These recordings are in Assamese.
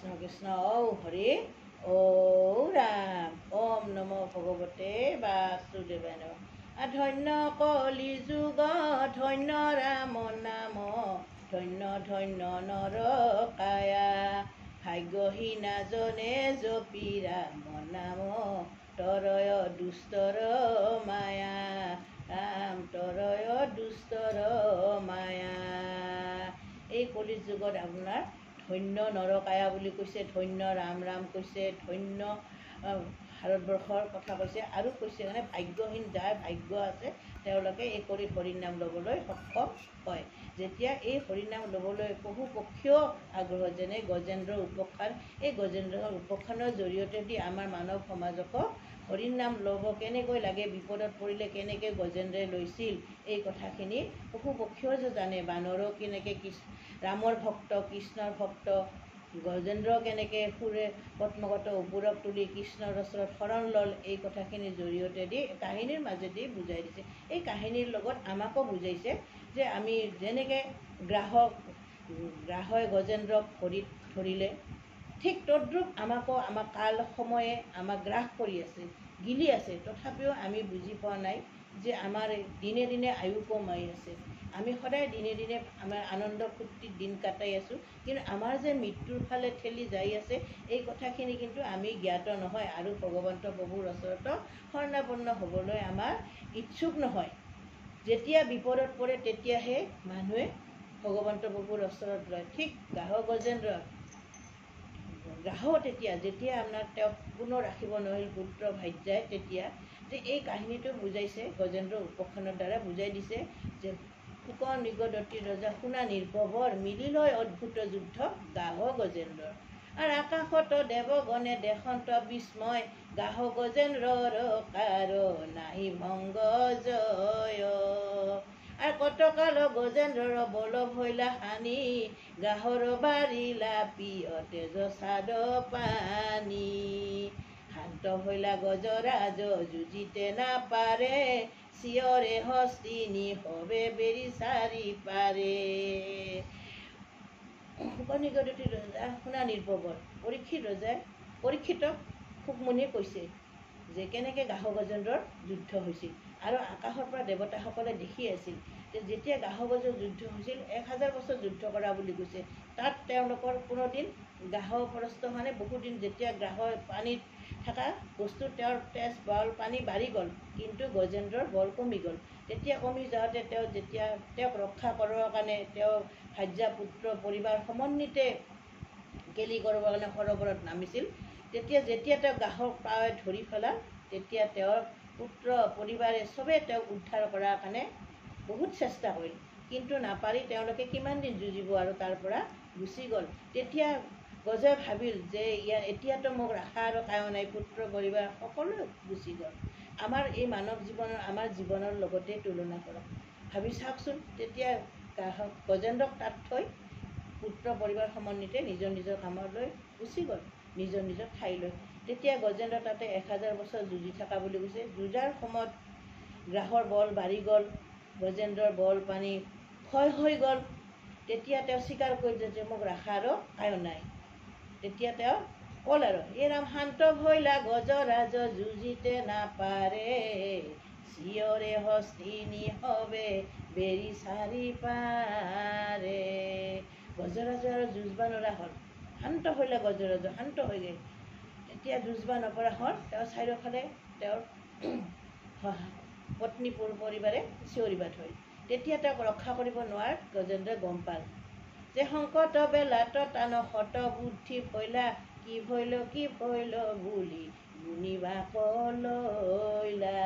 কৃষ্ণ কৃষ্ণ ঔ হৰি ঔ ৰাম ওম নমো ভগৱতে বাসুদেৱায় নমঃ। ধন্য কলি যুগ ধন্য ৰাম নাম ধন্য ধন্য নৰ কায়া ভাগ্যহীনা জনে জপি ৰাম নাম তৰয় দুষ্টৰ মায়া ৰাম তৰয় দুষ্টৰ মায়া। এই কলি যুগত আপোনাৰ ধন্য নৰকায়া বুলি কৈছে, ধন্য ৰাম ৰাম কৈছে, ধন্য ভাৰতবৰ্ষৰ কথা কৈছে আৰু কৈছে মানে ভাগ্যহীন যাৰ ভাগ্য আছে তেওঁলোকে এই কৰি হৰিনাম ল'বলৈ সক্ষম হয়। যেতিয়া এই হৰিনাম ল'বলৈ পশু পক্ষীও আগ্ৰহ, যেনে গজেন্দ্ৰৰ উপাখ্যান, এই গজেন্দ্ৰৰ উপাখ্যানৰ জৰিয়তে দি আমাৰ মানৱ সমাজকো হৰিনাম ল'ব কেনেকৈ লাগে, বিপদত পৰিলে কেনেকৈ গজেন্দ্ৰই লৈছিল এই কথাখিনি পশু পক্ষীও যে জানে। বানৰো কেনেকৈ ৰামৰ ভক্ত কৃষ্ণৰ ভক্ত, গজেন্দ্ৰ কেনেকৈ সুৰে পদ্মগত ওপৰক তুলি কৃষ্ণৰ ওচৰত শৰণ ল'ল, এই কথাখিনিৰ জৰিয়তে দি কাহিনীৰ মাজেদি বুজাই দিছে। এই কাহিনীৰ লগত আমাকো বুজাইছে যে আমি যেনেকৈ গ্ৰাহই গজেন্দ্ৰক ভৰিত ধৰিলে, ঠিক তদ্ৰূপ আমাক কাল সময়ে আমাক গ্ৰাস কৰি আছে, গিলি আছে। তথাপিও আমি বুজি পোৱা নাই যে আমাৰ দিনে দিনে আয়ু কমাই আছে। আমি সদায় দিনে দিনে আমাৰ আনন্দ ফূৰ্তিত দিন কটাই আছোঁ, কিন্তু আমাৰ যে মৃত্যুৰ ফালে ঠেলি যাই আছে এই কথাখিনি কিন্তু আমি জ্ঞাত নহয় আৰু ভগৱন্ত প্ৰভুৰ ওচৰতো শৰণাপন্ন হ'বলৈ আমাৰ ইচ্ছুক নহয়। যেতিয়া বিপদত পৰে তেতিয়াহে মানুহে ভগৱন্ত প্ৰভুৰ ওচৰত লয়। ঠিক গ্ৰাহও যেতিয়া আপোনাৰ তেওঁক পুনৰ ৰাখিব নোৱাৰিল পুত্ৰ ভাৰ্যাই, তেতিয়া যে এই কাহিনীটো বুজাইছে গজেন্দ্ৰৰ উপাখ্যানৰ দ্বাৰা বুজাই দিছে যে শুক নিগদতী ৰজা শুনা নিৰ্ভৱৰ মিলিলৈ অদ্ভুত যুদ্ধ গাহ গজেন্দ্ৰৰ। আৰু আকাশত দেৱগণে দেশন্ত বিস্ময় গাহ গজেন্দ্ৰৰ কাৰ নাহি ভংগ জয়। আৰু কতকাল গজেন্দ্ৰৰ বল ভৈলা হানি গাহৰ বাৰিলা পিয় তেজ চাদ পানী। শান্ত ভৈলা গজৰাজ যুঁজিতে নাপাৰে চিঞৰে হস্তিনী হবে বেৰি চাৰি পাৰে। শুক নিগদতী ৰজা শুনা নিৰ্ভৱৰ পৰীক্ষিতক শুকমুনিয়ে কৈছে যে কেনেকৈ গাহ গজেন্দ্ৰৰ যুদ্ধ হৈছিল। আৰু আকাশৰ পৰা দেৱতাসকলে দেখি আছিল যে যেতিয়া গাহ গজৰ যুদ্ধ হৈছিল 1000 বছৰ যুদ্ধ কৰা বুলি কৈছে। তাত তেওঁলোকৰ কোনোদিন গাহ পৰস্ত হোৱা নাই। বহুদিন যেতিয়া গাহ পানীত থকা বস্তু তেওঁৰ তেজ বল পানী বাঢ়ি গ'ল, কিন্তু গজেন্দ্ৰৰ বল কমি গ'ল। তেতিয়া কমি যাওঁতে তেওঁক ৰক্ষা কৰাৰ কাৰণে তেওঁ ভাৰ্যা পুত্ৰ পৰিবাৰ সমন্বিতে কেলি কৰিবৰ কাৰণে সৰোবৰত নামিছিল। যেতিয়া তেওঁ গাহক পাৱে ধৰি পেলাল, তেতিয়া তেওঁৰ পুত্ৰ পৰিবাৰে চবেই তেওঁক উদ্ধাৰ কৰাৰ কাৰণে বহুত চেষ্টা কৰিল, কিন্তু নাপাৰি তেওঁলোকে কিমান দিন যুঁজিব আৰু তাৰ পৰা গুচি গ'ল। তেতিয়া গজই ভাবিল যে এতিয়াতো মোক ৰখা আৰু কায়ো নাই, পুত্ৰ পৰিবাৰ সকলো গুচি গ'ল। আমাৰ এই মানৱ জীৱনৰ আমাৰ জীৱনৰ লগতে তুলনা কৰক, ভাবি চাওকচোন। তেতিয়া গজেন্দ্ৰক তাত থৈ পুত্ৰ পৰিবাৰ সমন্বিতে নিজৰ নিজৰ কামলৈ গুচি গ'ল, নিজৰ নিজৰ ঠাইলৈ। তেতিয়া গজেন্দ্ৰ তাতে 1000 বছৰ যুঁজি থকা বুলি কৈছে। যুঁজাৰ সময়ত গ্ৰাহৰ বল বাঢ়ি গ'ল, গজেন্দ্ৰৰ বল পানী ক্ষয় হৈ গ'ল। তেতিয়া তেওঁ স্বীকাৰ কৰিলে যে মোক ৰখা আৰু কায়ো নাই। তেতিয়া তেওঁ ক'ল আৰু এই ৰাম শান্ত ভৈলা গজৰাজ যুঁজিতে নাপাৰে চিঞৰে হস্তিনী হবে বেৰি চাৰি পাৰে। গজৰাজ আৰু যুঁজব নোৱাৰা হ'ল, শান্ত ভৈলা গজৰাজ শান্ত হৈ গ'ল। তেতিয়া যুঁজব নপৰা হ'ল। তেওঁ চাৰিওফালে তেওঁৰ পত্নী পৰিবাৰে চিঞৰিব ধৰিল। তেতিয়া তেওঁক ৰক্ষা কৰিব নোৱাৰাত গজেন্দ্ৰই গম পাল যে সংকট বেলাত টান শত বুদ্ধি ভৈলা কি ভৈল বুলি গুণিবা কলৈলা।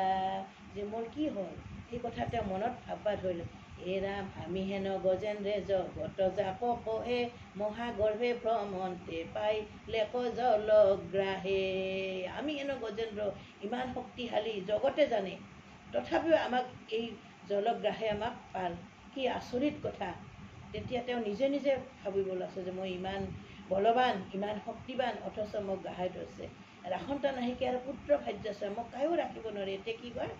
যে মোৰ কি হ'ল এই কথা তেওঁ মনত ভাববা ধৰিলে। হে ৰাম আমি হেন গজেন্দ্ৰে জগত জাপ কহে মহাগৰ্ভে ভ্ৰমন্তে পাইলে জলগ্ৰাহে। আমি হেন গজেন্দ্ৰ ইমান শক্তিশালী জগতে জানে, তথাপিও আমাক এই জলগ্ৰাহে আমাক পাল, কি আচৰিত কথা। তেতিয়া তেওঁ নিজে নিজে ভাবিব লাগছে যে মই ইমান বলৱান ইমান শক্তিৱান, অথচ মোক গ্ৰাহে ধৰিছে। ৰাখোঁতা নাহিকে আৰু পুত্ৰ ভাৰ্যা আছে, মোক কায়ো ৰাখিব নোৱাৰে। এতিয়া কি কয়,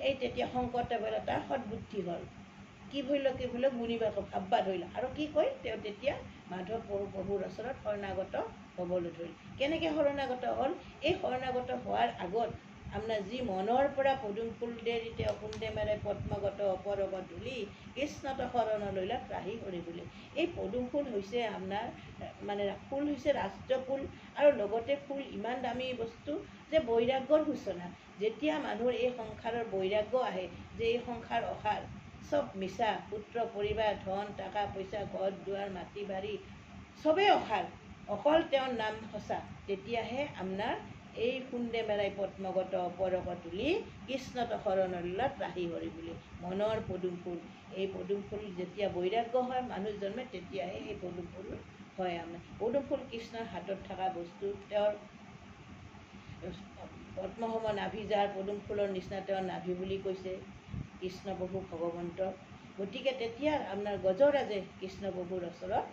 এই তেতিয়া সংকট বেলা তাৰ সৎবুদ্ধি হ'ল কি ভৰিল গুণিবা ভাববা ধৰিলে আৰু কি কয় তেওঁ তেতিয়া মাধৱ প্ৰভুৰ ওচৰত শৰণাগত হ'বলৈ ধৰিল। কেনেকৈ শৰণাগত হ'ল? এই শৰণাগত হোৱাৰ আগত আপোনাৰ যি মনৰ পৰা পদুম ফুল দেৰি তেওঁ কুন্দে মেৰে পদ্মগত অপৰগত ধূলি কৃষ্ণত শৰণ লৈলা ত্ৰাহি হৰি বুলি। এই পদুম ফুল হৈছে আপোনাৰ মানে ফুল হৈছে ৰাষ্ট্ৰীয় ফুল আৰু লগতে ফুল ইমান দামী বস্তু যে বৈৰাগ্যৰ সূচনা। যেতিয়া মানুহৰ এই সংসাৰৰ বৈৰাগ্য আহে যে এই সংসাৰ অসাৰ, চব মিছা, পুত্ৰ পৰিবাৰ ধন টকা পইচা ঘৰ দুৱাৰ মাটি বাৰী চবেই অসাৰ, অকল তেওঁৰ নাম সঁচা, তেতিয়াহে আপোনাৰ এই কুন্দে মেৰাই পদ্মগত অপৰক তুলি কৃষ্ণত শৰণ লৈলা ত্ৰাহি হৰি বুলি। মনৰ পদুম ফুল, এই পদুম ফুল যেতিয়া বৈৰাগ্য হয় মানুহ জন্মে তেতিয়াহে এই পদুম ফুল হয়। আমাৰ পদুম ফুল কৃষ্ণৰ হাতত থকা বস্তু, তেওঁৰ পদ্মসম নাভি যাৰ পদুম ফুলৰ নিচিনা তেওঁৰ নাভি বুলি কৈছে কৃষ্ণ প্ৰভু ভগৱন্ত। গতিকে তেতিয়া আপোনাৰ গজৰাজে কৃষ্ণ প্ৰভুৰ ওচৰত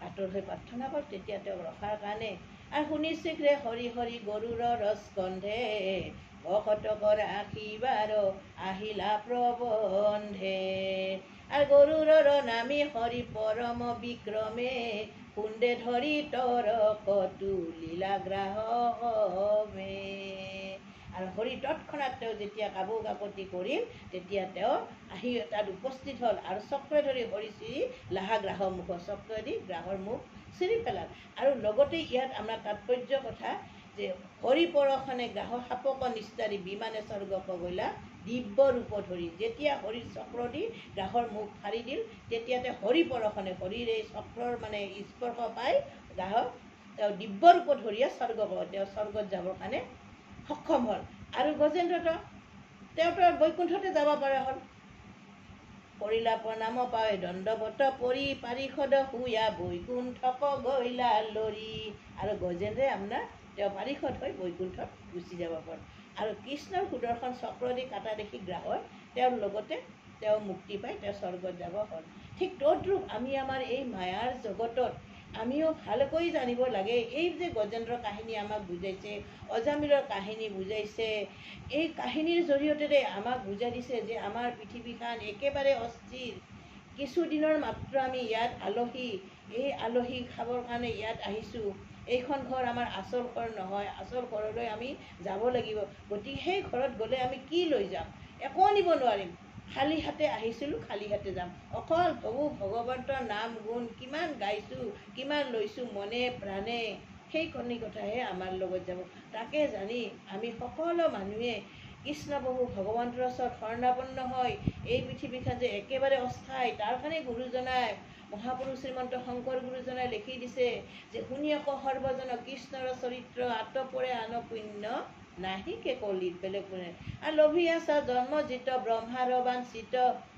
আঁতৰ হৈ প্ৰাৰ্থনা কৰে, তেতিয়া তেওঁক ৰখাৰ কাৰণে আৰু শুনিছে হৰি হৰি গৰুৰ ৰস গন্ধে ভকতকৰ আশীৰ্বাদ আহিলা প্ৰবন্ধে। আৰু গৰুৰৰ নামী হৰি পৰম বিক্ৰমে কুন্দে ধৰি তৰক তুলিলা গ্ৰাহমে। আৰু হৰি তৎক্ষণাত তেওঁ যেতিয়া কাবৌ কাকতি কৰিল তেতিয়া তেওঁ আহি তাত উপস্থিত হ'ল আৰু চক্ৰ ধৰি হৰি চিৰি লাহা গ্ৰাহৰ মুখ, চক্ৰদি গ্ৰাহৰ মুখ চিৰি পেলাল। আৰু লগতে ইয়াত আমাৰ তাৎপৰ্য কথা যে হৰি পৰশনে গ্ৰাহ সাপক নিষ্ঠাৰি বিমানে স্বৰ্গক গলা দিব্য ৰূপ ধৰি। যেতিয়া হৰিৰ চক্ৰ দি গ্ৰাহৰ মুখ ফাৰি দিল তেতিয়াতে হৰি পৰশনে হৰিৰ এই চক্ৰৰ মানে স্পৰ্শ পাই গ্ৰাহক তেওঁ দিব্য ৰূপ ধৰিয়ে তেওঁ স্বৰ্গত যাবৰ কাৰণে সক্ষম হ'ল। আৰু গজেন্দ্ৰটো তেওঁতো বৈকুণ্ঠতে যাব পৰা হ'ল। কৰিলা প্ৰণাম পাৱে দণ্ডবত পৰি পাৰিষদ শুয়া বৈকুণ্ঠক গৈলা লৰি। আৰু গজেন্দ্ৰে আপোনাৰ তেওঁ পাৰিষদ হৈ বৈকুণ্ঠত গুচি যাব পাৰে। আৰু কৃষ্ণৰ সুদৰ্শন চক্ৰ দি কাটা দেখি গ্ৰাহৰ তেওঁৰ লগতে তেওঁ মুক্তি পাই তেওঁ স্বৰ্গত যাব হ'ল। ঠিক তদ্ৰূপ আমি আমাৰ এই মায়াৰ জগতত আমিও ভালকৈ জানিব লাগে। এই যে গজেন্দ্ৰৰ কাহিনী আমাক বুজাইছে, অজামিলৰ কাহিনী বুজাইছে, এই কাহিনীৰ জৰিয়তে আমাক বুজাই দিছে যে আমাৰ পৃথিৱীখন একেবাৰে অস্থিৰ। কিছুদিনৰ মাত্ৰ আমি ইয়াত আলহী, এই আলহী খাবৰ কাৰণে ইয়াত আহিছোঁ। এইখন ঘৰ আমাৰ আচল ঘৰ নহয়, আচল ঘৰলৈ আমি যাব লাগিব। গতিকে সেই ঘৰত গ'লে আমি কি লৈ যাম? একো নিব নোৱাৰিম। খালী হাতে আহিছিলোঁ, খালী হাতে যাম। অকল প্ৰভু ভগৱন্তৰ নাম গুণ কিমান গাইছোঁ, কিমান লৈছোঁ মনে প্ৰাণে, সেইখিনি কথাহে আমাৰ লগত যাব। তাকে জানি আমি সকলো মানুহে কৃষ্ণ প্ৰভু ভগৱন্তৰ ওচৰত শৰণাপন্ন হয় এই পৃথিৱীখন যে একেবাৰে অস্থায়ী তাৰ কাৰণে গুৰুজনাই মহাপুৰুষ শ্ৰীমন্ত শংকৰ গুৰুজনাই লিখি দিছে যে শুনি আকৌ সৰ্বজন কৃষ্ণৰ চৰিত্ৰ আতপৰে আন পুণ্য নাহিকে কলিত বেলেগ কোনে। আৰু লভি আছা জন্মজিত ব্ৰহ্মাৰ বাঞ্চিত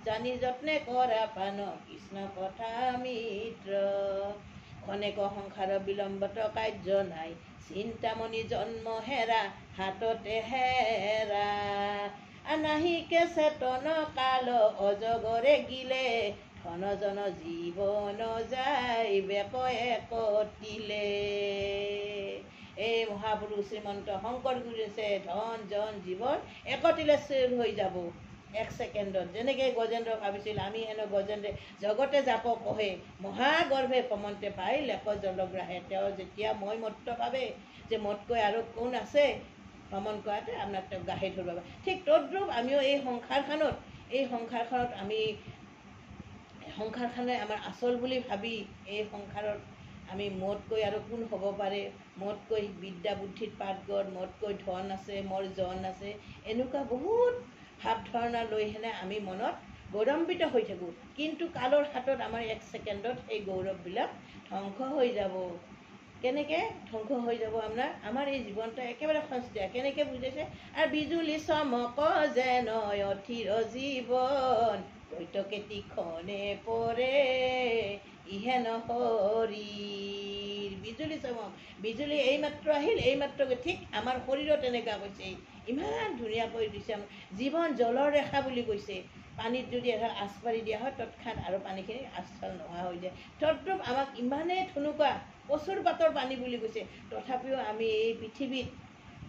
জানি যত্নে কৰা পান কৃষ্ণ কথা মিত্ৰ। অনেক সংসাৰ বিলম্বত কাৰ্য নাই চিন্তামণি জন্ম হেৰা হাততে হেৰা। নাহিকে চেতন কাল অজগৰে গিলে ধনজন জীৱন যায় বেকয়ে কটিলে। এই মহাপুৰুষ শ্ৰীমন্ত শংকৰ গুৰুছে ধন জন জীৱন একতিলে চেৰ হৈ যাব এক ছেকেণ্ডত। যেনেকৈ গজেন্দ্ৰ ভাবিছিল আমি হেনো গজেন্দ্ৰে জগতে জাপ কহে মহাগৰ্ভে প্ৰমন্তে পাই লেখ জলগ্ৰাহে। তেওঁ যেতিয়া মই মত্ত ভাবে যে মতকৈ আৰু কোন আছে ভ্ৰমণ কৰাতে আপোনাক তেওঁক গাহে ধৰিব। ঠিক তদ্ৰূপ আমিও এই সংসাৰখনত আমি সংসাৰখনে আমাৰ আচল বুলি ভাবি এই সংসাৰত আমি মতকৈ আৰু কোন হ'ব পাৰে, মতকৈ বিদ্যা বুদ্ধিত পাৰ্গত, মতকৈ ধন আছে, মোৰ জন আছে, এনেকুৱা বহুত ভাৱ ধাৰণা লৈ হেনে আমি মনত গৌৰৱান্বিত হৈ থাকোঁ। কিন্তু কালৰ হাতত আমাৰ এক ছেকেণ্ডত সেই গৌৰৱবিলাক ধ্বংস হৈ যাব। কেনেকৈ ধ্বংস হৈ যাব? আমাৰ এই জীৱনটো একেবাৰে সস্তীয়া। কেনেকৈ বুজাইছে? আৰু বিজুলী চমক যেন অথিৰ জীৱন কৈতকেতিখনে পৰে ইহেন শৰীৰ। বিজুলী চমক, বিজুলী এইমাত্ৰ আহিল, এইমাত্ৰ ঠিক আমাৰ শৰীৰত তেনেকুৱা কৈছে। ইমান ধুনীয়াকৈ দিছে। জীৱন জলৰ ৰেখা বুলি কৈছে। পানীত যদি এডাল আঁচ পাৰি দিয়া হয় তৎক্ষণাত আৰু পানীখিনি আঁচফাল নোহোৱা হৈ যায়। তদ্ৰূপ আমাক ইমানেই থুনুকা প্ৰচুৰ পাতৰ পানী বুলি কৈছে। তথাপিও আমি এই পৃথিৱীত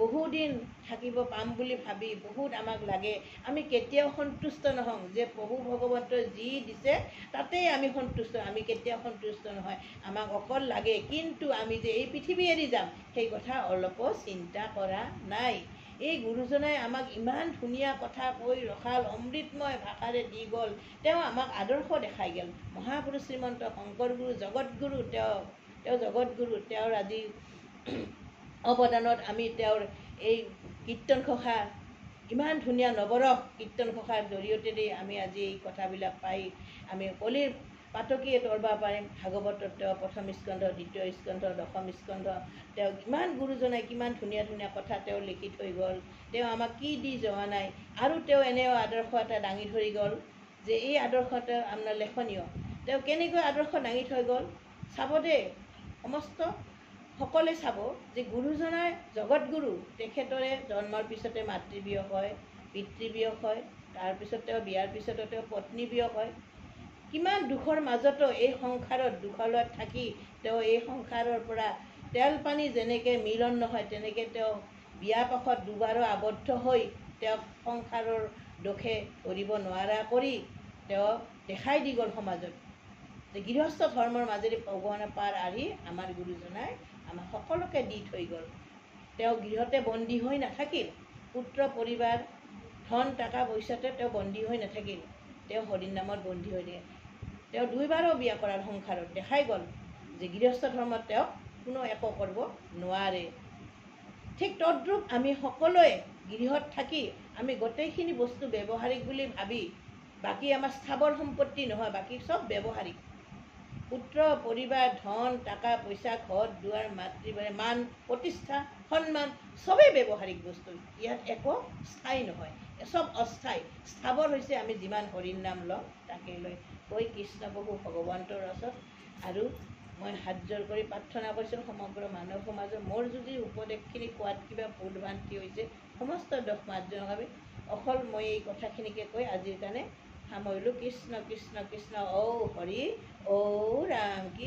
বহুদিন থাকিব পাম বুলি ভাবি বহুত আমাক লাগে। আমি কেতিয়াও সন্তুষ্ট নহওঁ যে প্ৰভু ভগৱন্তই যি দিছে তাতেই আমি সন্তুষ্ট। আমি কেতিয়াও সন্তুষ্ট নহয়, আমাক অকল লাগে। কিন্তু আমি যে এই পৃথিৱী এৰি যাম সেই কথা অলপো চিন্তা কৰা নাই। এই গুৰুজনাই আমাক ইমান ধুনীয়া কথা কৈ ৰখাল, অমৃতময় ভাষাৰে দি গ'ল। তেওঁ আমাক আদৰ্শ দেখাই গ'ল। মহাপুৰুষ শ্ৰীমন্ত শংকৰ গুৰু জগতগুৰু, তেওঁ জগতগুৰু। তেওঁৰ আজি অৱদানত আমি তেওঁৰ এই কীৰ্তন ঘোষা, ইমান ধুনীয়া নৱৰস কীৰ্তন ঘোষাৰ জৰিয়তে আমি আজি এই কথাবিলাক পাই আমি কলিৰ পাতকিয়ে তৰবা পাৰিম। ভাগৱতত তেওঁ প্ৰথম স্কন্ধ, দ্বিতীয় স্কন্ধ, দশম স্কন্ধ, তেওঁ কিমান গুৰুজনাই কিমান ধুনীয়া ধুনীয়া কথা তেওঁ লিখি থৈ গ'ল। তেওঁ আমাক কি দি যোৱা নাই। আৰু তেওঁ এনেও আদৰ্শ এটা দাঙি ধৰি গ'ল যে এই আদৰ্শটো আপোনাৰ লেখনীয়। তেওঁ কেনেকৈ আদৰ্শ দাঙি থৈ গ'ল চাব দেই, সকলোৱে চাব যে গুৰুজনাই জগতগুৰু। তেখেতৰে জন্মৰ পিছতে মাতৃবিয়োগ হয়, পিতৃবিয়োগ হয়, তাৰপিছত তেওঁ বিয়াৰ পিছতো তেওঁ পত্নী বিয়োগ হয়। কিমান দুখৰ মাজতো এই সংসাৰত দুখলত থাকি তেওঁ এই সংসাৰৰ পৰা তেল পানী যেনেকৈ মিলন নহয় তেনেকৈ তেওঁ বিয়াপাশত দুবাৰো আবদ্ধ হৈ তেওঁ সংসাৰৰ দোষে ধৰিব নোৱাৰা কৰি তেওঁ দেখাই দি গ'ল সমাজত যে গৃহস্থ ধৰ্মৰ মাজেৰে ভগৱানৰ পাৰ আৰি আমাৰ গুৰুজনাই আমাক সকলোকে দি থৈ গ'ল। তেওঁ গৃহতে বন্দী হৈ নাথাকিল, পুত্ৰ পৰিবাৰ ধন টকা পইচাতে তেওঁ বন্দী হৈ নাথাকিল, তেওঁ হৰিৰ নামত বন্দী হৈ থাকে। তেওঁ দুইবাৰো বিয়া কৰাৰ সংসাৰত দেখাই গ'ল যে গৃহস্থ ধৰ্মত তেওঁক কোনো একো কৰিব নোৱাৰে। ঠিক তদ্ৰূপ আমি সকলোৱে গৃহত থাকি আমি গোটেইখিনি বস্তু ব্যৱহাৰিক বুলি ভাবি, বাকী আমাৰ স্থাৱৰ সম্পত্তি নহয়, বাকী চব ব্যৱহাৰিক। পুত্ৰ পৰিবাৰ ধন টকা পইচা ঘৰ দুৱাৰ মান প্ৰতিষ্ঠা সন্মান চবেই ব্যৱহাৰিক বস্তু। ইয়াত একো স্থায়ী নহয়, চব অস্থায়ী। স্থাৱৰ হৈছে আমি যিমান হৰিৰ নাম লওঁ তাকে লৈ কৈ কৃষ্ণ প্ৰভু ভগৱন্তৰ ওচৰত আৰু মই হাত জোৰ কৰি প্ৰাৰ্থনা কৰিছোঁ সমগ্ৰ মানৱ সমাজৰ মোৰ যদি উপদেশখিনি কোৱাত কিবা ভুল ভ্ৰান্তি হৈছে সমস্ত দোষ মাৰ্জনা কৰি অকল মই এই কথাখিনিকে কৈ আজিৰ কাৰণে সামৰিলোঁ। কৃষ্ণ কৃষ্ণ কৃষ্ণ ঔ হৰি ঔ ৰাম।